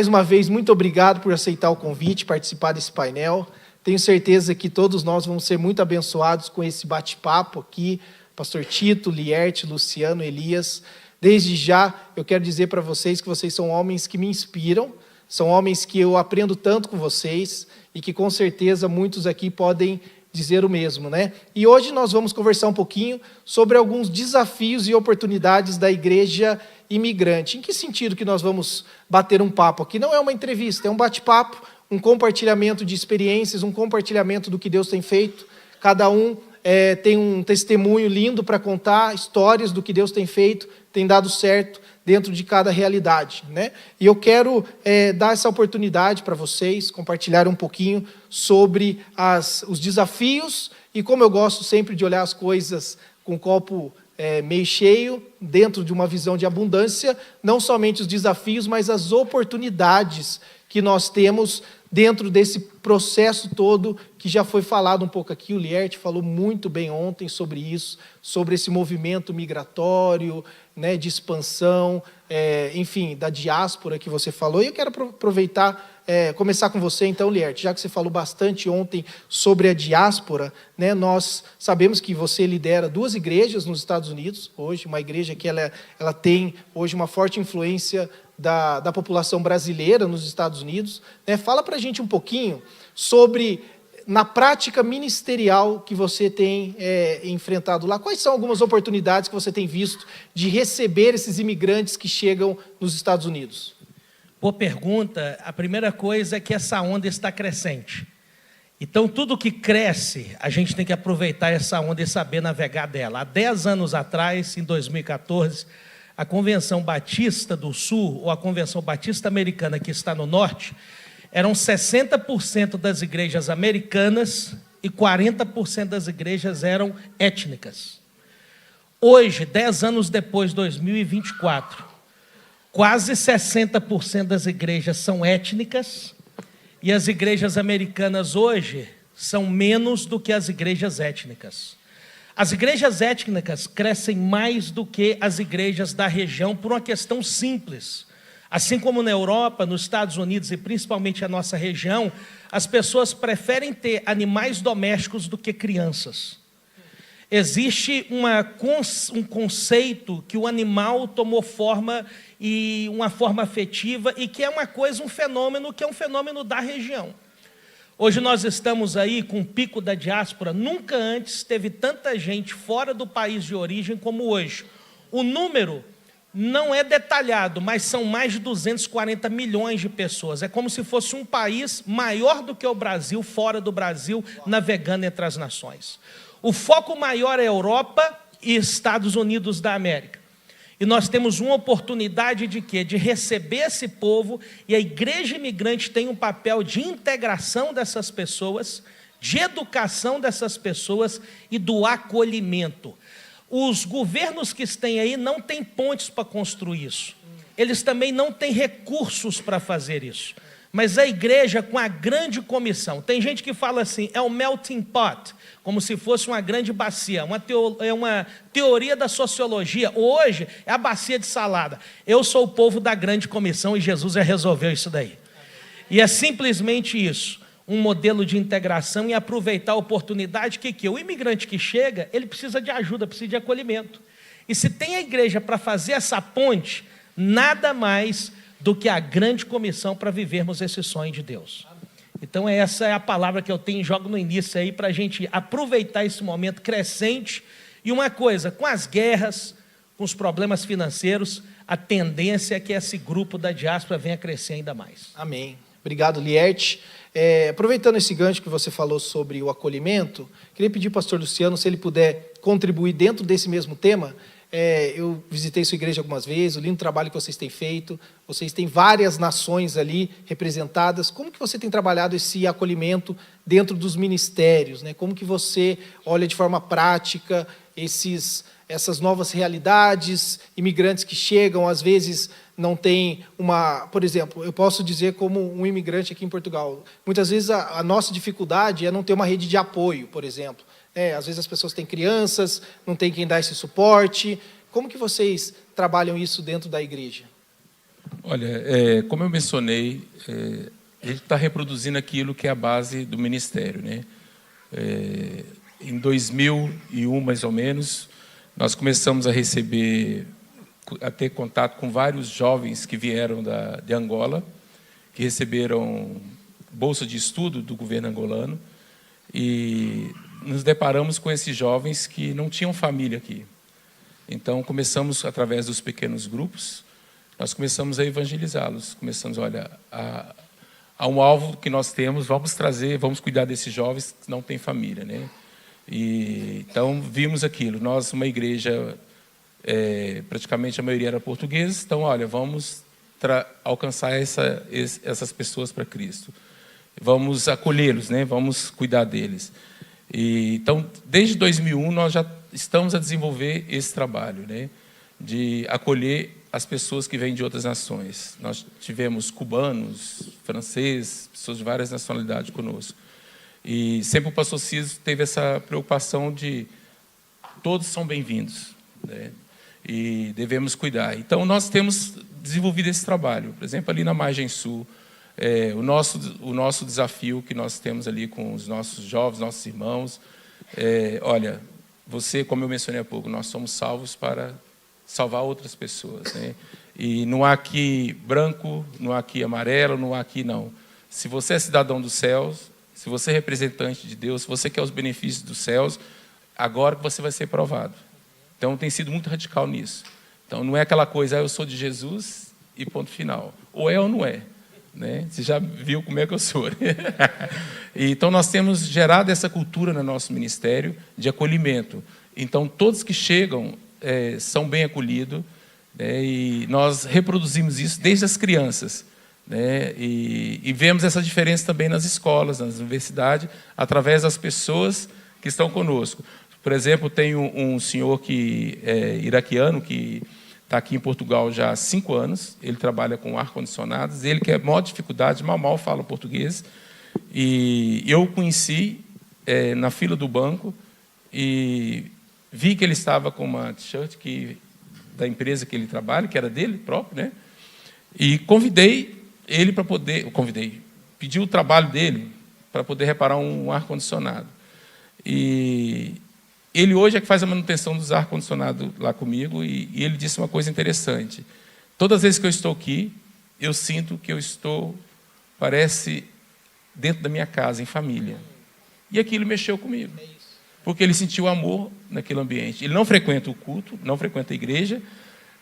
mais uma vez, muito obrigado por aceitar o convite, participar desse painel. Tenho certeza que todos nós vamos ser muito abençoados com esse bate-papo aqui. Pastor Tito, Lierte, Luciano, Elias. Desde já, eu quero dizer para vocês que vocês são homens que me inspiram, são homens que eu aprendo tanto com vocês e que com certeza muitos aqui podem dizer o mesmo, né? E hoje nós vamos conversar um pouquinho sobre alguns desafios e oportunidades da igreja imigrante. Em que sentido que nós vamos bater um papo aqui? Não é uma entrevista, é um bate-papo, um compartilhamento de experiências, um compartilhamento do que Deus tem feito. Cada um tem um testemunho lindo para contar, histórias do que Deus tem feito, tem dado certo dentro de cada realidade, né? E eu quero dar essa oportunidade para vocês, compartilhar um pouquinho sobre os desafios e como eu gosto sempre de olhar as coisas com o copo meio cheio, dentro de uma visão de abundância, não somente os desafios, mas as oportunidades que nós temos dentro desse processo todo que já foi falado um pouco aqui. O Lierte falou muito bem ontem sobre isso, sobre esse movimento migratório, né, de expansão, enfim, da diáspora que você falou. E eu quero aproveitar, começar com você então, Lierte, já que você falou bastante ontem sobre a diáspora, né, nós sabemos que você lidera 2 igrejas nos Estados Unidos hoje, uma igreja que ela tem hoje uma forte influência da população brasileira nos Estados Unidos, né? Fala para a gente um pouquinho sobre, na prática ministerial que você tem enfrentado lá, quais são algumas oportunidades que você tem visto de receber esses imigrantes que chegam nos Estados Unidos? Boa pergunta. A primeira coisa é que essa onda está crescente. Então, tudo que cresce, a gente tem que aproveitar essa onda e saber navegar dela. Há 10 anos atrás, em 2014, a Convenção Batista do Sul, ou a Convenção Batista Americana, que está no Norte, eram 60% das igrejas americanas e 40% das igrejas eram étnicas. Hoje, 10 anos depois, 2024, quase 60% das igrejas são étnicas e as igrejas americanas hoje são menos do que as igrejas étnicas. As igrejas étnicas crescem mais do que as igrejas da região por uma questão simples. Assim como na Europa, nos Estados Unidos e principalmente a nossa região, as pessoas preferem ter animais domésticos do que crianças. Existe um conceito que o animal tomou forma e uma forma afetiva e que é uma coisa, um fenômeno que é um fenômeno da região. Hoje nós estamos aí com o pico da diáspora. Nunca antes teve tanta gente fora do país de origem como hoje. O número não é detalhado, mas são mais de 240 milhões de pessoas. É como se fosse um país maior do que o Brasil, fora do Brasil, navegando entre as nações. O foco maior é Europa e Estados Unidos da América. E nós temos uma oportunidade de quê? De receber esse povo, e a igreja imigrante tem um papel de integração dessas pessoas, de educação dessas pessoas e do acolhimento. Os governos que estão aí não têm pontes para construir isso. Eles também não têm recursos para fazer isso. Mas a igreja, com a grande comissão, tem gente que fala assim, é um melting pot, como se fosse uma grande bacia, é uma teoria da sociologia. Hoje é a bacia de salada. Eu sou o povo da grande comissão e Jesus já resolveu isso daí. E é simplesmente isso, um modelo de integração e aproveitar a oportunidade que o imigrante que chega, ele precisa de ajuda, precisa de acolhimento. E se tem a igreja para fazer essa ponte, nada mais do que a grande comissão para vivermos esse sonho de Deus. Então essa é a palavra que eu tenho, jogo no início aí, para a gente aproveitar esse momento crescente. E uma coisa, com as guerras, com os problemas financeiros, a tendência é que esse grupo da diáspora venha crescer ainda mais. Amém. Obrigado, Lierte. Aproveitando esse gancho que você falou sobre o acolhimento, queria pedir ao pastor Luciano, se ele puder contribuir dentro desse mesmo tema. Eu visitei sua igreja algumas vezes, o lindo trabalho que vocês têm feito, vocês têm várias nações ali representadas. Como que você tem trabalhado esse acolhimento dentro dos ministérios, né? Como que você olha de forma prática essas novas realidades, imigrantes que chegam, às vezes não tem por exemplo, eu posso dizer como um imigrante aqui em Portugal, muitas vezes a nossa dificuldade é não ter uma rede de apoio, por exemplo. Às vezes as pessoas têm crianças, não tem quem dá esse suporte. Como que vocês trabalham isso dentro da igreja? Olha, como eu mencionei, a gente está reproduzindo aquilo que é a base do ministério, né? Em 2001, mais ou menos, nós começamos a ter contato com vários jovens que vieram de Angola, que receberam bolsa de estudo do governo angolano, e nos deparamos com esses jovens que não tinham família aqui. Então, começamos, através dos pequenos grupos, nós começamos a evangelizá-los. Começamos, olha, há um alvo que nós temos, vamos cuidar desses jovens que não têm família, né? E, então, vimos aquilo. Nós, uma igreja, praticamente a maioria era portuguesa, então, olha, vamos alcançar essas pessoas para Cristo. Vamos acolhê-los, né? Vamos cuidar deles. E, então, desde 2001, nós já estamos a desenvolver esse trabalho, né? De acolher as pessoas que vêm de outras nações. Nós tivemos cubanos, franceses, pessoas de várias nacionalidades conosco. E sempre o pastor Ciso teve essa preocupação de todos são bem-vindos, né? E devemos cuidar. Então, nós temos desenvolvido esse trabalho. Por exemplo, ali na Margem Sul, o nosso desafio que nós temos ali com os nossos jovens, nossos irmãos, olha, você, como eu mencionei há pouco, nós somos salvos para salvar outras pessoas, né? E não há aqui branco, não há aqui amarelo, não há aqui não. Se você é cidadão dos céus, se você é representante de Deus, se você quer os benefícios dos céus, agora que você vai ser provado. Então, tem sido muito radical nisso. Então, não é aquela coisa, eu sou de Jesus e ponto final. Ou é ou não é, né? Você já viu como é que eu sou, né? Então, nós temos gerado essa cultura no nosso ministério de acolhimento. Então, todos que chegam são bem acolhidos, né? E nós reproduzimos isso desde as crianças, né? E vemos essa diferença também nas escolas, nas universidades, através das pessoas que estão conosco. Por exemplo, tem um senhor que é iraquiano, que está aqui em Portugal já há 5 anos, ele trabalha com ar-condicionados, ele que é maior dificuldade, mal fala português, e eu o conheci na fila do banco e vi que ele estava com uma t-shirt da empresa que ele trabalha, que era dele próprio, né? E convidei ele para poder... Pedi o trabalho dele para poder reparar um ar-condicionado. E ele hoje é que faz a manutenção dos ar-condicionados lá comigo, e ele disse uma coisa interessante. Todas as vezes que eu estou aqui, eu sinto que eu estou, parece, dentro da minha casa, em família. E aquilo mexeu comigo, porque ele sentiu amor naquele ambiente. Ele não frequenta o culto, não frequenta a igreja,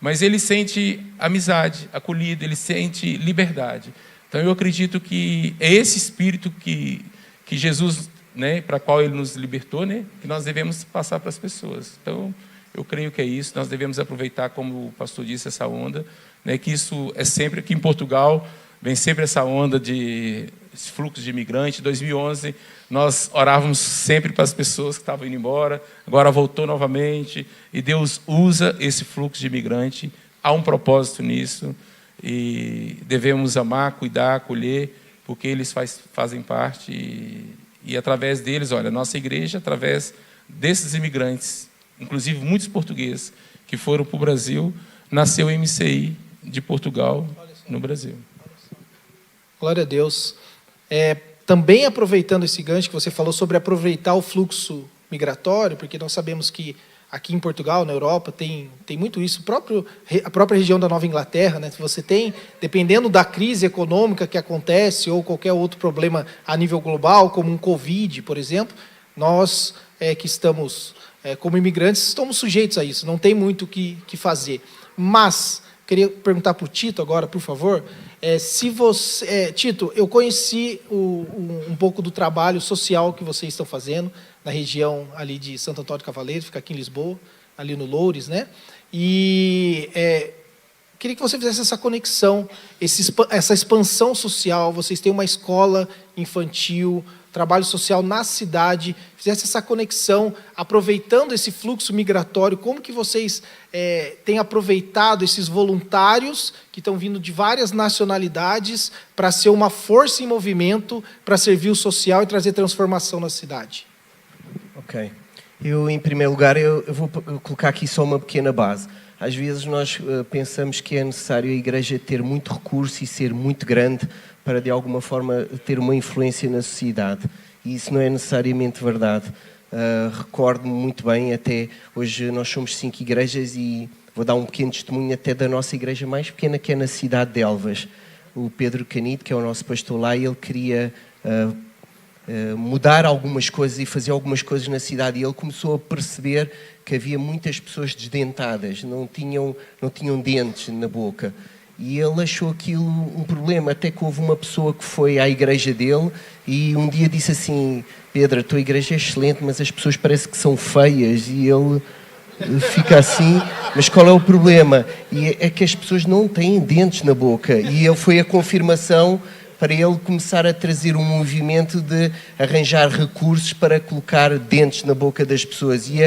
mas ele sente amizade, acolhida, ele sente liberdade. Então, eu acredito que é esse espírito que Jesus, né, para qual ele nos libertou, né, que nós devemos passar para as pessoas. Então, eu creio que é isso. Nós devemos aproveitar, como o pastor disse, essa onda, né, que isso é sempre aqui em Portugal, vem sempre essa onda de fluxo de imigrantes. Em 2011, nós orávamos sempre para as pessoas que estavam indo embora, agora voltou novamente, e Deus usa esse fluxo de imigrante. Há um propósito nisso, e devemos amar, cuidar, acolher, porque eles fazem parte, e através deles, olha, a nossa igreja, através desses imigrantes, inclusive muitos portugueses que foram para o Brasil, nasceu o MCI de Portugal no Brasil. Glória a Deus. Também aproveitando esse gancho que você falou sobre aproveitar o fluxo migratório, porque nós sabemos que aqui em Portugal, na Europa, tem muito isso. A própria região da Nova Inglaterra, né? Você tem, dependendo da crise econômica que acontece ou qualquer outro problema a nível global, como um Covid, por exemplo, nós que estamos como imigrantes estamos sujeitos a isso, não tem muito o que fazer. Mas, queria perguntar para o Tito agora, por favor, se você... Tito, eu conheci um pouco do trabalho social que vocês estão fazendo na região ali de Santo Antônio de Cavaleiro, fica aqui em Lisboa, ali no Loures, né? E queria que você fizesse essa conexão, essa expansão social. Vocês têm uma escola infantil, trabalho social na cidade, fizesse essa conexão, aproveitando esse fluxo migratório. Como que vocês têm aproveitado esses voluntários que estão vindo de várias nacionalidades para ser uma força em movimento para servir o social e trazer transformação na cidade? Ok. Eu, em primeiro lugar, eu vou colocar aqui só uma pequena base. Às vezes nós pensamos que é necessário a Igreja ter muito recurso e ser muito grande para, de alguma forma, ter uma influência na sociedade. E isso não é necessariamente verdade. Recordo-me muito bem, até hoje nós somos 5 igrejas e vou dar um pequeno testemunho até da nossa igreja mais pequena, que é na cidade de Elvas. O Pedro Canito, que é o nosso pastor lá, ele queria mudar algumas coisas e fazer algumas coisas na cidade, e ele começou a perceber que havia muitas pessoas desdentadas, não tinham dentes na boca, e ele achou aquilo um problema, até que houve uma pessoa que foi à igreja dele e um dia disse assim: Pedro, a tua igreja é excelente, mas as pessoas parecem que são feias. E ele fica assim, mas qual é o problema? E é que as pessoas não têm dentes na boca, e ele foi a confirmação para ele começar a trazer um movimento de arranjar recursos para colocar dentes na boca das pessoas. E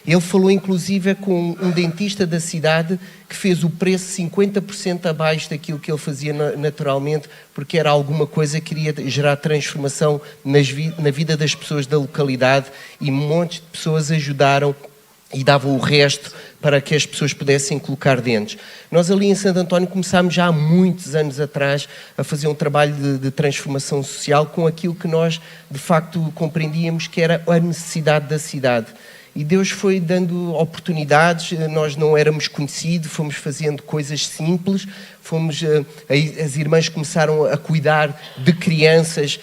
ele falou inclusive com um dentista da cidade que fez o preço 50% abaixo daquilo que ele fazia naturalmente, porque era alguma coisa que queria gerar transformação na vida das pessoas da localidade, e montes de pessoas ajudaram e davam o resto para que as pessoas pudessem colocar dentes. Nós ali em Santo António começámos já há muitos anos atrás a fazer um trabalho de transformação social com aquilo que nós de facto compreendíamos que era a necessidade da cidade. E Deus foi dando oportunidades, nós não éramos conhecidos, fomos fazendo coisas simples, as irmãs começaram a cuidar de crianças,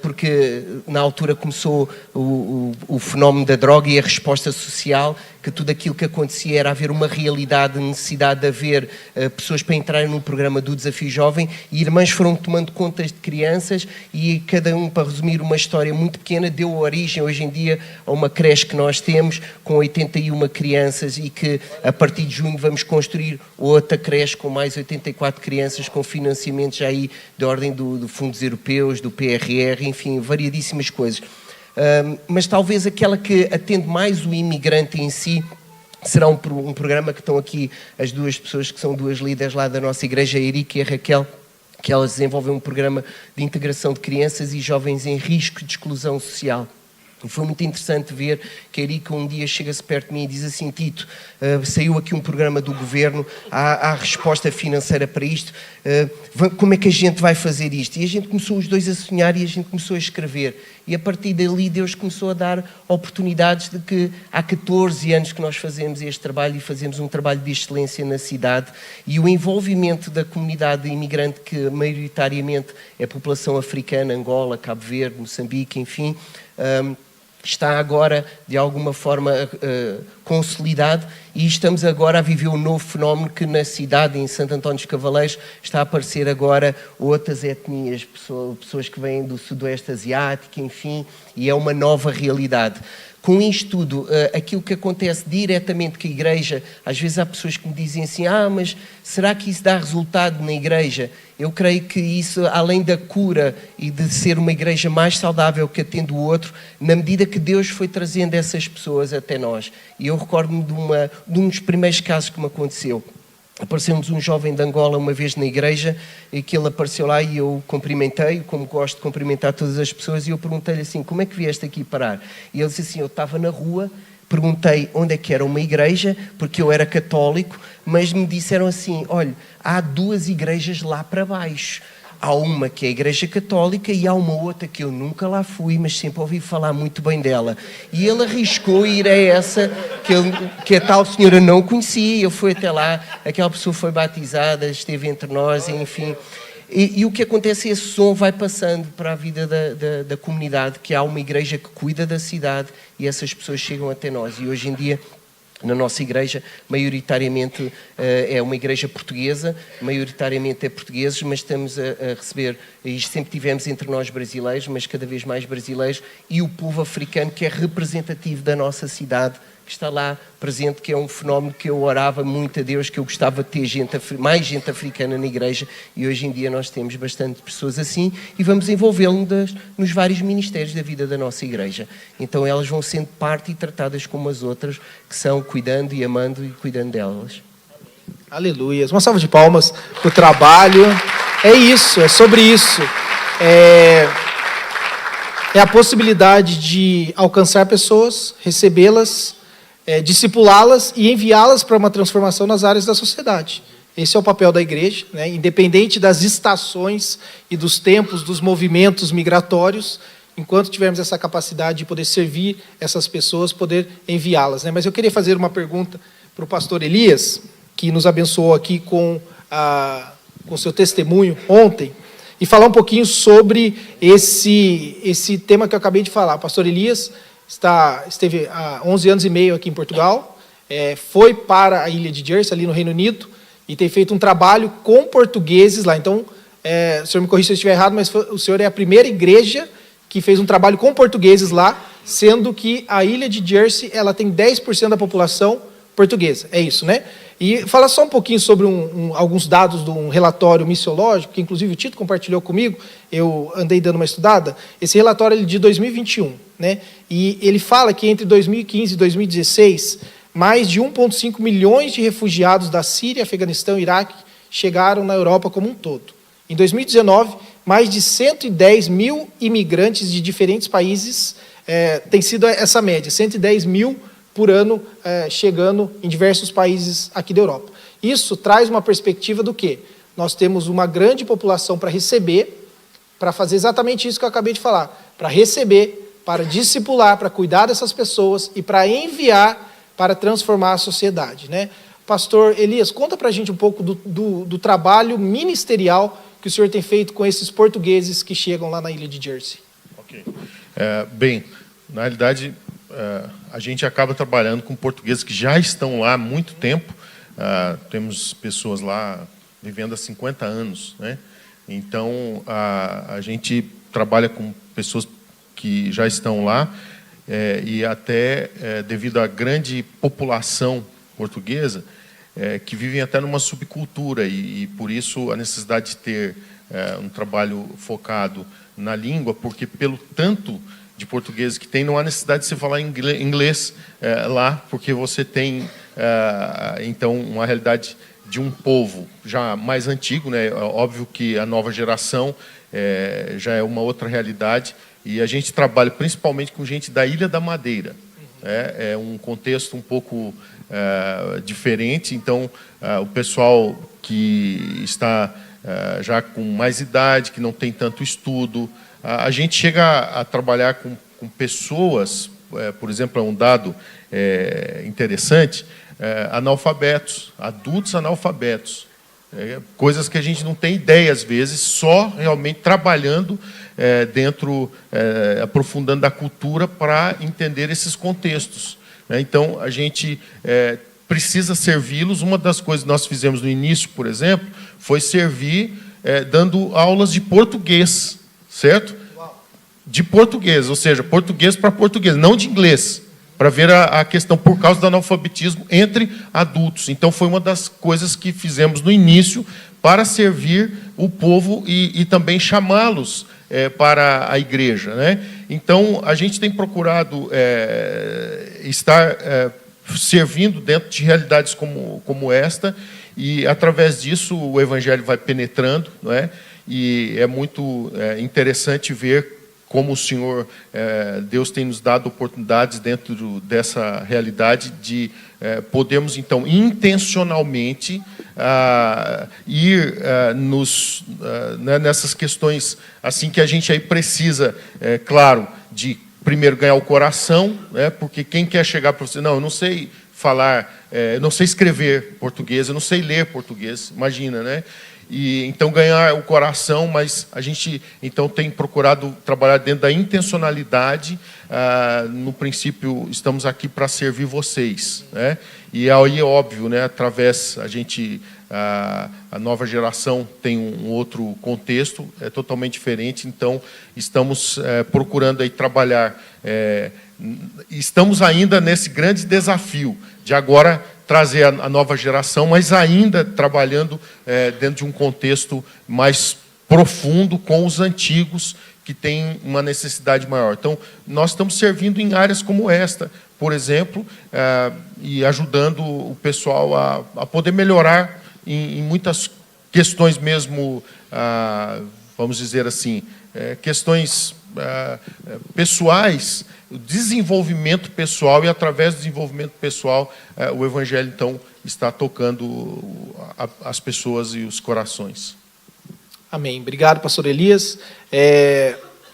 porque na altura começou o fenómeno da droga e a resposta social, que tudo aquilo que acontecia era haver uma realidade, necessidade de haver pessoas para entrarem no programa do Desafio Jovem, e irmãs foram tomando contas de crianças, e cada um, para resumir uma história muito pequena, deu origem hoje em dia a uma creche que nós temos, com 81 crianças, e que a partir de junho vamos construir outra creche com mais 84 crianças, com financiamentos aí de ordem do fundos europeus, do PRR, enfim, variadíssimas coisas. Mas talvez aquela que atende mais o imigrante em si será um programa que estão aqui as duas pessoas que são duas líderes lá da nossa igreja, a Erika e a Raquel, que elas desenvolvem um programa de integração de crianças e jovens em risco de exclusão social. E foi muito interessante ver que a Erika um dia chega-se perto de mim e diz assim: Tito, saiu aqui um programa do governo, há resposta financeira para isto, como é que a gente vai fazer isto? E a gente começou os dois a sonhar e a gente começou a escrever. E a partir dali Deus começou a dar oportunidades, de que há 14 anos que nós fazemos este trabalho e fazemos um trabalho de excelência na cidade, e o envolvimento da comunidade imigrante, que maioritariamente é a população africana, Angola, Cabo Verde, Moçambique, enfim, está agora de alguma forma consolidado, e estamos agora a viver um novo fenómeno que na cidade, em Santo António dos Cavaleiros, está a aparecer agora outras etnias, pessoas que vêm do Sudoeste Asiático, enfim, e é uma nova realidade. Com isto tudo, aquilo que acontece diretamente com a igreja, às vezes há pessoas que me dizem assim: mas será que isso dá resultado na igreja? Eu creio que isso, além da cura e de ser uma igreja mais saudável que atende o outro, na medida que Deus foi trazendo essas pessoas até nós. E eu recordo-me de um dos primeiros casos que me aconteceu. Apareceu-nos um jovem de Angola uma vez na igreja, e que ele apareceu lá e eu cumprimentei, como gosto de cumprimentar todas as pessoas, e eu perguntei-lhe assim: como é que vieste aqui parar? E ele disse assim: eu estava na rua, perguntei onde é que era uma igreja, porque eu era católico, mas me disseram assim: olha, há 2 igrejas lá para baixo. Há uma que é a Igreja Católica e há uma outra que eu nunca lá fui, mas sempre ouvi falar muito bem dela. E ele arriscou ir a essa, que a tal senhora não conhecia. Eu fui até lá, aquela pessoa foi batizada, esteve entre nós, enfim. E o que acontece é que esse som vai passando para a vida da comunidade, que há uma igreja que cuida da cidade, e essas pessoas chegam até nós. E hoje em dia, na nossa igreja, maioritariamente é uma igreja portuguesa, maioritariamente é portugueses, mas estamos a receber, e sempre tivemos entre nós brasileiros, mas cada vez mais brasileiros, e o povo africano, que é representativo da nossa cidade, que está lá presente, que é um fenómeno que eu orava muito a Deus, que eu gostava de ter mais gente africana na igreja, e hoje em dia nós temos bastante pessoas assim, e vamos envolvê-las nos vários ministérios da vida da nossa igreja. Então elas vão sendo parte e tratadas como as outras, que são cuidando e amando e cuidando delas. Aleluia. Uma salva de palmas para o trabalho. É isso, é sobre isso. É a possibilidade de alcançar pessoas, recebê-las, discipulá-las e enviá-las para uma transformação nas áreas da sociedade. Esse é o papel da igreja, né? Independente das estações e dos tempos, dos movimentos migratórios, enquanto tivermos essa capacidade de poder servir essas pessoas, poder enviá-las, né? Mas eu queria fazer uma pergunta para o pastor Elias, que nos abençoou aqui com seu testemunho ontem, e falar um pouquinho sobre esse tema que eu acabei de falar. O pastor Elias esteve há 11 anos e meio aqui em Portugal, foi para a ilha de Jersey, ali no Reino Unido, e tem feito um trabalho com portugueses lá. Então, o senhor me corrija se eu estiver errado, mas o senhor é a primeira igreja que fez um trabalho com portugueses lá, sendo que a ilha de Jersey ela tem 10% da população portuguesa. É isso, né? E fala só um pouquinho sobre alguns dados de um relatório missiológico, que inclusive o Tito compartilhou comigo, eu andei dando uma estudada. Esse relatório é de 2021, né? E ele fala que entre 2015 e 2016, mais de 1,5 milhões de refugiados da Síria, Afeganistão e Iraque chegaram na Europa como um todo. Em 2019, mais de 110 mil imigrantes de diferentes países, tem sido essa média, 110 mil por ano chegando em diversos países aqui da Europa. Isso traz uma perspectiva do quê? Nós temos uma grande população para receber, para fazer exatamente isso que eu acabei de falar, para receber, para discipular, para cuidar dessas pessoas e para enviar para transformar a sociedade, né? Pastor Elias, conta para a gente um pouco do trabalho ministerial que o senhor tem feito com esses portugueses que chegam lá na ilha de Jersey. Ok. Bem, na realidade, a gente acaba trabalhando com portugueses que já estão lá há muito tempo. Temos pessoas lá vivendo há 50 anos, né? Então, a gente trabalha com pessoas que já estão lá, e até devido à grande população portuguesa, que vivem até numa subcultura, e por isso a necessidade de ter um trabalho focado na língua, porque pelo tanto de portugueses que tem, não há necessidade de você falar inglês lá, porque você tem, então, uma realidade de um povo já mais antigo, né? Óbvio que a nova geração já é uma outra realidade, e a gente trabalha principalmente com gente da Ilha da Madeira. É um contexto um pouco diferente, então o pessoal que está já com mais idade, que não tem tanto estudo, a gente chega a trabalhar com pessoas, por exemplo, é um dado interessante, analfabetos, adultos analfabetos, coisas que a gente não tem ideia às vezes, só realmente trabalhando dentro, aprofundando da cultura para entender esses contextos. Então, a gente precisa servi-los. Uma das coisas que nós fizemos no início, por exemplo, foi servir dando aulas de português, certo? De português, ou seja, português para português, não de inglês, para ver a questão por causa do analfabetismo entre adultos. Então, foi uma das coisas que fizemos no início para servir o povo e também chamá-los para a igreja, né? Então, a gente tem procurado estar servindo dentro de realidades como esta, e, através disso, o evangelho vai penetrando, não é? E é muito interessante ver como o Senhor, Deus tem nos dado oportunidades dentro dessa realidade de podermos, então, intencionalmente ir nessas questões assim que a gente aí precisa, claro, de primeiro ganhar o coração, né? Porque quem quer chegar para você, não, eu não sei falar, eu não sei escrever português, eu não sei ler português, imagina, né? E então ganhar o coração, mas a gente então tem procurado trabalhar dentro da intencionalidade. No princípio, estamos aqui para servir vocês, né? E aí, óbvio, né, através a nova geração tem um outro contexto, é totalmente diferente. Então, estamos procurando aí trabalhar. Estamos ainda nesse grande desafio de agora trazer a nova geração, mas ainda trabalhando dentro de um contexto mais profundo com os antigos, que têm uma necessidade maior. Então, nós estamos servindo em áreas como esta, por exemplo, e ajudando o pessoal a poder melhorar em muitas questões mesmo, vamos dizer assim, questões pessoais, o desenvolvimento pessoal, e através do desenvolvimento pessoal o Evangelho, então, está tocando as pessoas e os corações. Amém. Obrigado, pastor Elias.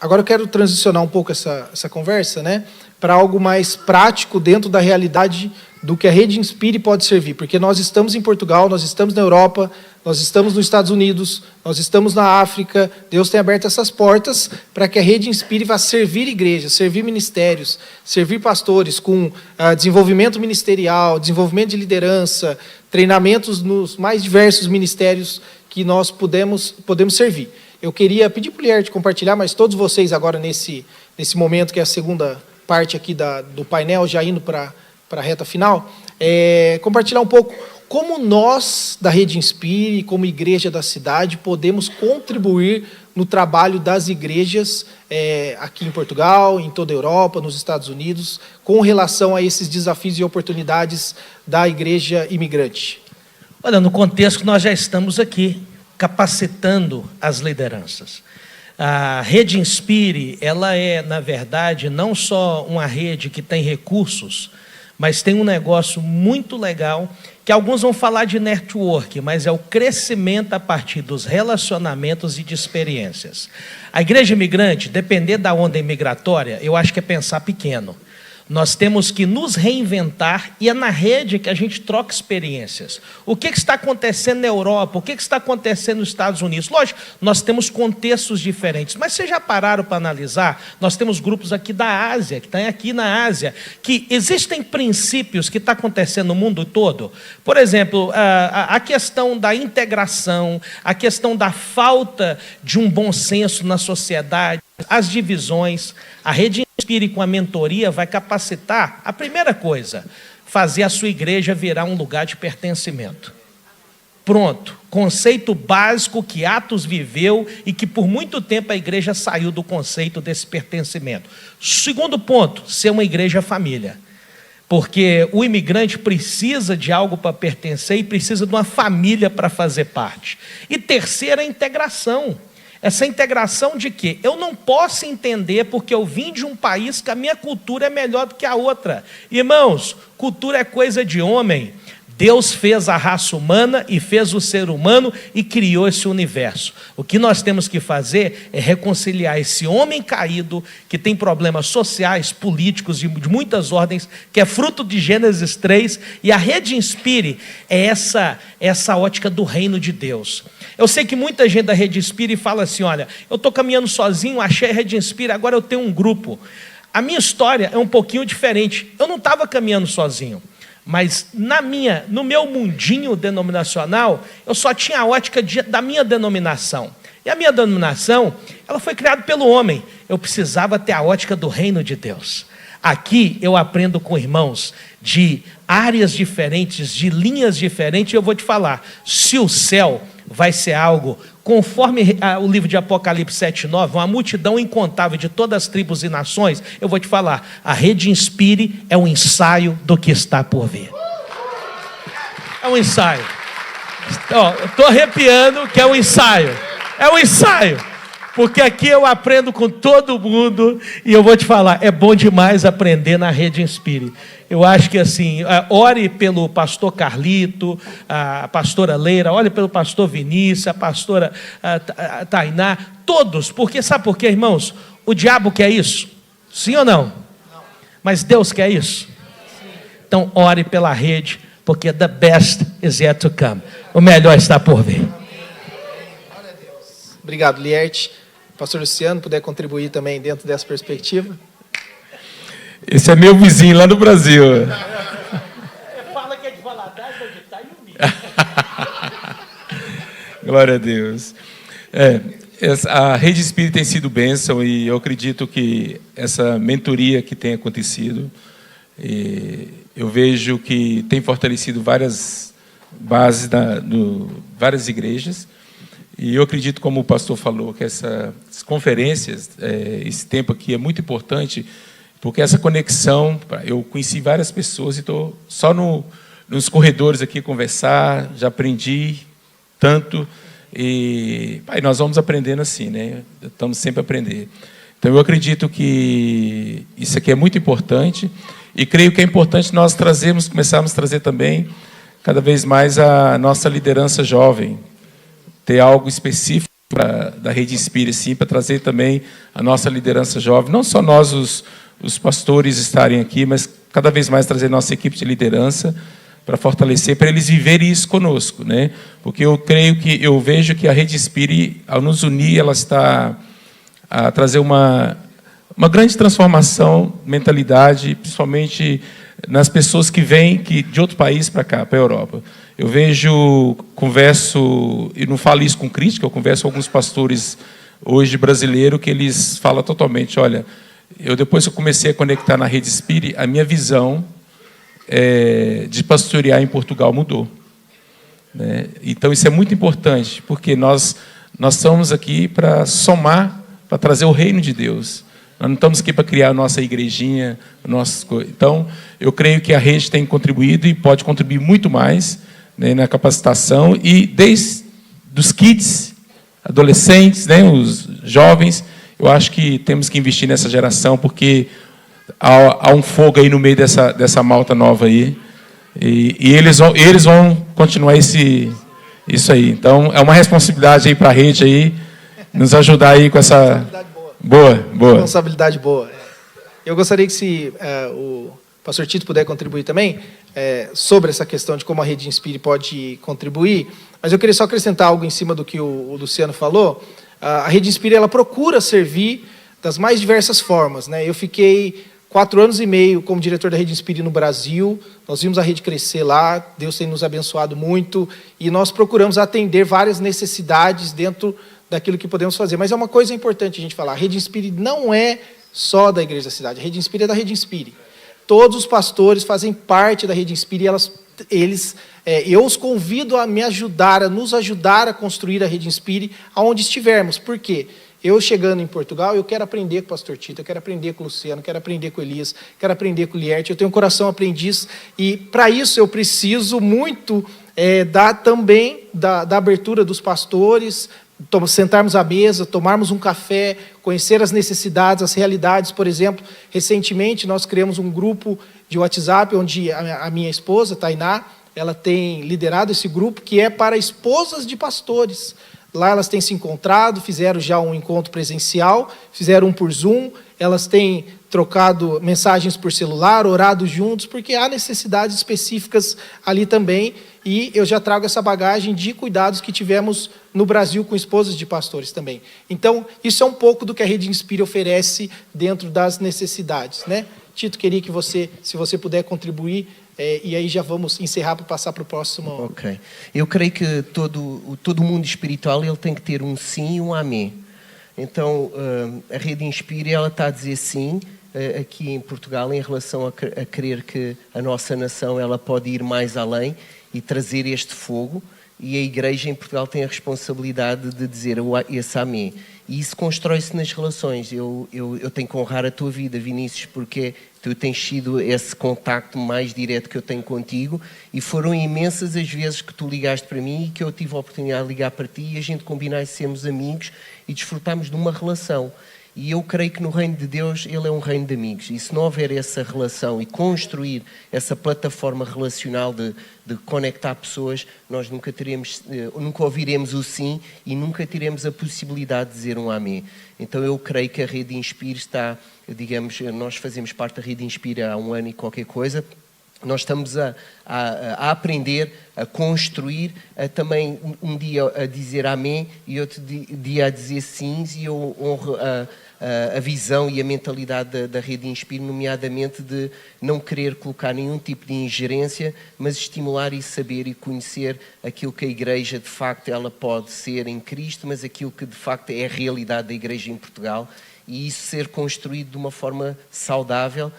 Agora eu quero transicionar um pouco essa conversa, né, para algo mais prático dentro da realidade do que a Rede Inspire pode servir, porque nós estamos em Portugal, nós estamos na Europa, nós estamos nos Estados Unidos, nós estamos na África. Deus tem aberto essas portas para que a Rede Inspire vá servir igrejas, servir ministérios, servir pastores com desenvolvimento ministerial, desenvolvimento de liderança, treinamentos nos mais diversos ministérios que nós podemos servir. Eu queria pedir para o Lierte compartilhar, mas todos vocês agora nesse momento, que é a segunda parte aqui do painel, já indo para a reta final, compartilhar um pouco como nós, da Rede Inspire, como igreja da cidade, podemos contribuir no trabalho das igrejas aqui em Portugal, em toda a Europa, nos Estados Unidos, com relação a esses desafios e oportunidades da igreja imigrante. Olha, no contexto que nós já estamos aqui, capacitando as lideranças. A Rede Inspire, ela é, na verdade, não só uma rede que tem recursos, mas tem um negócio muito legal, que alguns vão falar de network, mas é o crescimento a partir dos relacionamentos e de experiências. A igreja imigrante, depender da onda imigratória, eu acho que é pensar pequeno. Nós temos que nos reinventar, e é na rede que a gente troca experiências. O que está acontecendo na Europa? O que está acontecendo nos Estados Unidos? Lógico, nós temos contextos diferentes, mas vocês já pararam para analisar? Nós temos grupos aqui da Ásia, que estão aqui na Ásia, que existem princípios que estão acontecendo no mundo todo. Por exemplo, a questão da integração, a questão da falta de um bom senso na sociedade, as divisões. A Rede Inspire, com a mentoria, vai capacitar, a primeira coisa, fazer a sua igreja virar um lugar de pertencimento. Pronto, conceito básico que Atos viveu e que por muito tempo a igreja saiu do conceito desse pertencimento. Segundo ponto, ser uma igreja família. Porque o imigrante precisa de algo para pertencer e precisa de uma família para fazer parte. E terceira, a integração. Essa integração de quê? Eu não posso entender porque eu vim de um país que a minha cultura é melhor do que a outra. Irmãos, cultura é coisa de homem. Deus fez a raça humana e fez o ser humano e criou esse universo. O que nós temos que fazer é reconciliar esse homem caído, que tem problemas sociais, políticos, de muitas ordens, que é fruto de Gênesis 3, e a Rede Inspire é essa ótica do reino de Deus. Eu sei que muita gente da Rede Inspire fala assim, olha, eu estou caminhando sozinho, achei a Rede Inspire, agora eu tenho um grupo. A minha história é um pouquinho diferente. Eu não estava caminhando sozinho. Mas no meu mundinho denominacional, eu só tinha a ótica da minha denominação. E a minha denominação, ela foi criada pelo homem. Eu precisava ter a ótica do reino de Deus. Aqui eu aprendo com irmãos de áreas diferentes, de linhas diferentes, e eu vou te falar, se o céu vai ser algo, conforme o livro de Apocalipse 7:9, uma multidão incontável de todas as tribos e nações, eu vou te falar, a Rede Inspire é um ensaio do que está por vir. É um ensaio. Eu estou arrepiando que é um ensaio. É um ensaio. Porque aqui eu aprendo com todo mundo, e eu vou te falar, é bom demais aprender na Rede Inspire. Eu acho que assim, ore pelo pastor Carlito, a pastora Leira, ore pelo pastor Vinícius, a pastora Tainá, todos, porque sabe por quê, irmãos? O diabo quer isso? Sim ou não? Mas Deus quer isso? Então ore pela rede, porque the best is yet to come. O melhor está por vir. Obrigado, Lierte. Pastor Luciano, puder contribuir também dentro dessa perspectiva? Esse é meu vizinho lá no Brasil. Você fala que é de Valadares, mas de Itaiumi. Glória a Deus. A Rede Inspire tem sido bênção, e eu acredito que essa mentoria que tem acontecido, eu vejo que tem fortalecido várias bases, várias igrejas. E eu acredito, como o pastor falou, que essas conferências, esse tempo aqui é muito importante, porque essa conexão, eu conheci várias pessoas e estou só nos corredores aqui conversar, já aprendi tanto, e nós vamos aprendendo assim, né? Estamos sempre a aprender. Então, eu acredito que isso aqui é muito importante e creio que é importante nós começarmos a trazer também, cada vez mais, a nossa liderança jovem, ter algo específico da Rede Inspire, sim, para trazer também a nossa liderança jovem, não só nós, os pastores, estarem aqui, mas cada vez mais trazer nossa equipe de liderança para fortalecer, para eles viverem isso conosco, né? Porque eu vejo que a Rede Inspire, ao nos unir, ela está a trazer uma grande transformação, mentalidade, principalmente nas pessoas que vêm de outro país para cá, para a Europa. Eu converso, e não falo isso com crítica, eu converso com alguns pastores hoje brasileiros que eles falam totalmente, olha, depois que eu comecei a conectar na Rede Inspire, a minha visão de pastorear em Portugal mudou. Né? Então, isso é muito importante, porque nós estamos aqui para somar, para trazer o reino de Deus. Nós não estamos aqui para criar a nossa igrejinha, Então, eu creio que a rede tem contribuído e pode contribuir muito mais, né, na capacitação, e desde os kids, adolescentes, né, os jovens, eu acho que temos que investir nessa geração, porque há um fogo aí no meio dessa malta nova aí, e eles vão continuar isso aí. Então, é uma responsabilidade aí para a rede aí, nos ajudar aí com essa... Boa. Responsabilidade boa. Eu gostaria que, se o pastor Tito puder contribuir também, sobre essa questão de como a Rede Inspire pode contribuir, mas eu queria só acrescentar algo em cima do que o Luciano falou. A Rede Inspire, ela procura servir das mais diversas formas, né? Eu fiquei 4 anos e meio como diretor da Rede Inspire no Brasil, nós vimos a rede crescer lá, Deus tem nos abençoado muito, e nós procuramos atender várias necessidades dentro daquilo que podemos fazer. Mas é uma coisa importante a gente falar, a Rede Inspire não é só da Igreja da Cidade, a Rede Inspire é da Rede Inspire. Todos os pastores fazem parte da Rede Inspire, eu os convido a me ajudar, a nos ajudar a construir a Rede Inspire aonde estivermos. Por quê? Eu chegando em Portugal, eu quero aprender com o pastor Tito, eu quero aprender com o Luciano, quero aprender com o Elias, quero aprender com o Lierte, eu tenho um coração aprendiz, e para isso eu preciso muito da abertura dos pastores, sentarmos à mesa, tomarmos um café, conhecer as necessidades, as realidades. Por exemplo, recentemente nós criamos um grupo de WhatsApp, onde a minha esposa, Tainá, ela tem liderado esse grupo, que é para esposas de pastores. Lá elas têm se encontrado, fizeram já um encontro presencial, fizeram um por Zoom, elas têm trocado mensagens por celular, orado juntos, porque há necessidades específicas ali também, e eu já trago essa bagagem de cuidados que tivemos no Brasil com esposas de pastores também. Então, isso é um pouco do que a Rede Inspire oferece dentro das necessidades, né? Tito, queria que se você puder contribuir, e aí já vamos encerrar para passar para o próximo. Ok. Eu creio que todo mundo espiritual ele tem que ter um sim e um amém. Então, a Rede Inspire, ela está a dizer sim aqui em Portugal em relação a querer que a nossa nação ela pode ir mais além e trazer este fogo, e a Igreja em Portugal tem a responsabilidade de dizer esse amém. E isso constrói-se nas relações. Eu tenho que honrar a tua vida, Vinícius, porque tu tens sido esse contacto mais direto que eu tenho contigo, e foram imensas as vezes que tu ligaste para mim e que eu tive a oportunidade de ligar para ti e a gente combinar de sermos amigos e desfrutarmos de uma relação. E eu creio que no reino de Deus, ele é um reino de amigos. E se não houver essa relação e construir essa plataforma relacional de conectar pessoas, nós nunca ouviremos o sim e nunca teremos a possibilidade de dizer um amém. Então eu creio que a Rede Inspire está, digamos, nós fazemos parte da Rede Inspire há 1 ano e qualquer coisa. Nós estamos a aprender, a construir, também um dia a dizer amém e outro dia a dizer sim, e eu honro a visão e a mentalidade da Rede Inspire, nomeadamente de não querer colocar nenhum tipo de ingerência, mas estimular e saber e conhecer aquilo que a Igreja de facto ela pode ser em Cristo, mas aquilo que de facto é a realidade da Igreja em Portugal, e isso ser construído de uma forma saudável.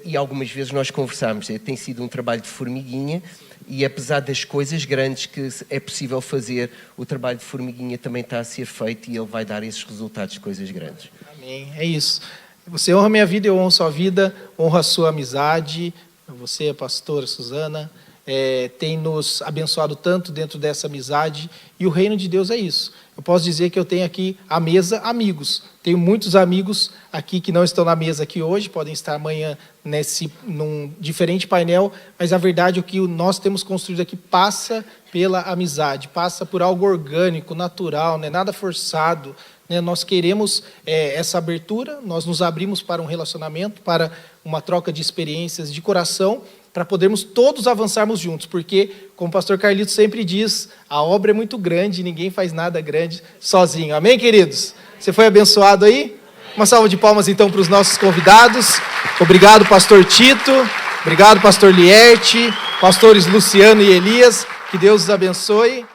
E algumas vezes nós conversamos, tem sido um trabalho de formiguinha, e apesar das coisas grandes que é possível fazer, o trabalho de formiguinha também está a ser feito e ele vai dar esses resultados de coisas grandes. Amém, é isso. Você honra a minha vida, eu honro a sua vida, honro a sua amizade. Você, pastora Suzana, tem nos abençoado tanto dentro dessa amizade, e o reino de Deus é isso. eu posso dizer que eu tenho aqui à mesa amigos. Tenho muitos amigos aqui que não estão na mesa aqui hoje, podem estar amanhã num diferente painel, mas a verdade é que nós temos construído aqui passa pela amizade, passa por algo orgânico, natural, não é nada forçado. Nós queremos essa abertura, nós nos abrimos para um relacionamento, para uma troca de experiências de coração, para podermos todos avançarmos juntos, porque, como o pastor Carlito sempre diz, a obra é muito grande, ninguém faz nada grande sozinho. Amém, queridos? Você foi abençoado aí? Uma salva de palmas, então, para os nossos convidados. Obrigado, pastor Tito. Obrigado, pastor Lierte, pastores Luciano e Elias. Que Deus os abençoe.